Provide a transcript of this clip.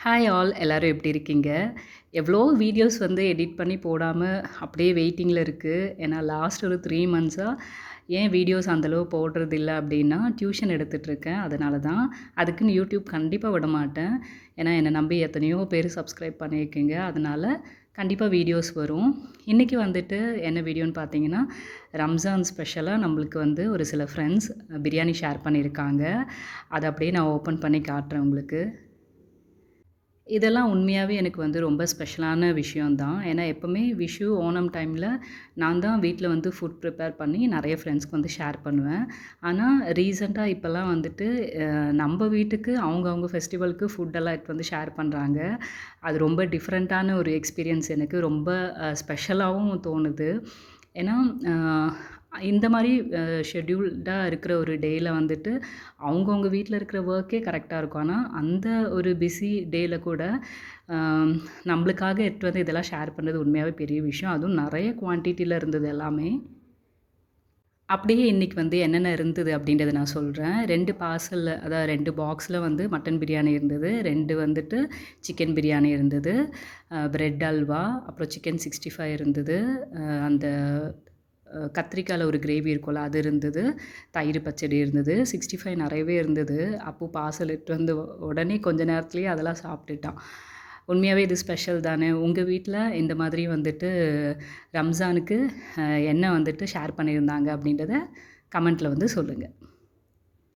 Hi all எல்லோரும் எப்படி இருக்கீங்க? எவ்வளோ வீடியோஸ் வந்து எடிட் பண்ணி போடாமல் அப்படியே வெயிட்டிங்கில் இருக்குது. ஏன்னா லாஸ்ட் ஒரு 3 மந்த்ஸாக ஏன் வீடியோஸ் அந்தளவு போடுறதில்ல அப்படின்னா, டியூஷன் எடுத்துகிட்ருக்கேன். அதனால தான். அதுக்குன்னு யூடியூப் கண்டிப்பாக விட மாட்டேன். ஏன்னா என்னை நம்பி எத்தனையோ பேர் சப்ஸ்கிரைப் பண்ணியிருக்கீங்க. அதனால் கண்டிப்பாக வீடியோஸ் வரும். இன்றைக்கி வந்துட்டு என்ன வீடியோன்னு பார்த்தீங்கன்னா, ரம்ஜான் ஸ்பெஷலாக நம்மளுக்கு வந்து ஒரு சில ஃப்ரெண்ட்ஸ் பிரியாணி ஷேர் பண்ணியிருக்காங்க. அதை அப்படியே நான் ஓப்பன் பண்ணி காட்டுறேன் உங்களுக்கு. இதெல்லாம் உண்மையாகவே எனக்கு வந்து ரொம்ப ஸ்பெஷலான விஷயம் தான். ஏன்னா எப்போவுமே விஷு, ஓணம் டைமில் நான் தான் வீட்டில் வந்து ஃபுட் ப்ரிப்பேர் பண்ணி நிறைய ஃப்ரெண்ட்ஸ்க்கு வந்து ஷேர் பண்ணுவேன். ஆனால் ரீசெண்டாக இப்போல்லாம் வந்துட்டு நம்ம வீட்டுக்கு அவங்கவுங்க ஃபெஸ்டிவலுக்கு ஃபுட்டெல்லாம் எடுத்து வந்து ஷேர் பண்ணுறாங்க. அது ரொம்ப டிஃப்ரெண்ட்டான ஒரு எக்ஸ்பீரியன்ஸ் எனக்கு ரொம்ப ஸ்பெஷலாகவும் தோணுது. ஏன்னா இந்த மாதிரி ஷெட்யூல்டாக இருக்கிற ஒரு டேயில் வந்துட்டு அவங்கவுங்க வீட்டில் இருக்கிற ஒர்க்கே கரெக்டாக இருக்கும். ஆனால் அந்த ஒரு பிஸி டேயில் கூட நம்மளுக்காக எடுத்துகிட்டு வந்து இதெல்லாம் ஷேர் பண்ணுறது உண்மையாகவே பெரிய விஷயம். அதுவும் நிறைய குவான்டிட்டியில் இருந்தது எல்லாமே. அப்படியே இன்றைக்கி வந்து என்னென்ன இருந்தது அப்படின்றத நான் சொல்கிறேன். 2 பார்சலில் அதாவது 2 பாக்ஸில் வந்து மட்டன் பிரியாணி இருந்தது. 2 வந்துட்டு சிக்கன் பிரியாணி இருந்தது. பிரெட் அல்வா, அப்புறம் சிக்கன் 65 இருந்தது. அந்த கத்திரிக்காயில் ஒரு கிரேவி இருக்கும்ல அது இருந்தது. தயிர் பச்சடி இருந்தது. 65 நிறையவே இருந்தது. அப்போ பார்சல் எடுத்துட்டு வந்து உடனே கொஞ்ச நேரத்துலேயே அதெல்லாம் சாப்பிட்டுட்டான். உண்மையாகவே இது ஸ்பெஷல் தானே. உங்கள் வீட்டில் இந்த மாதிரி வந்துட்டு ரம்ஜானுக்கு என்ன வந்துட்டு ஷேர் பண்ணியிருந்தாங்க அப்படின்றத கமெண்ட்டில் வந்து சொல்லுங்கள்.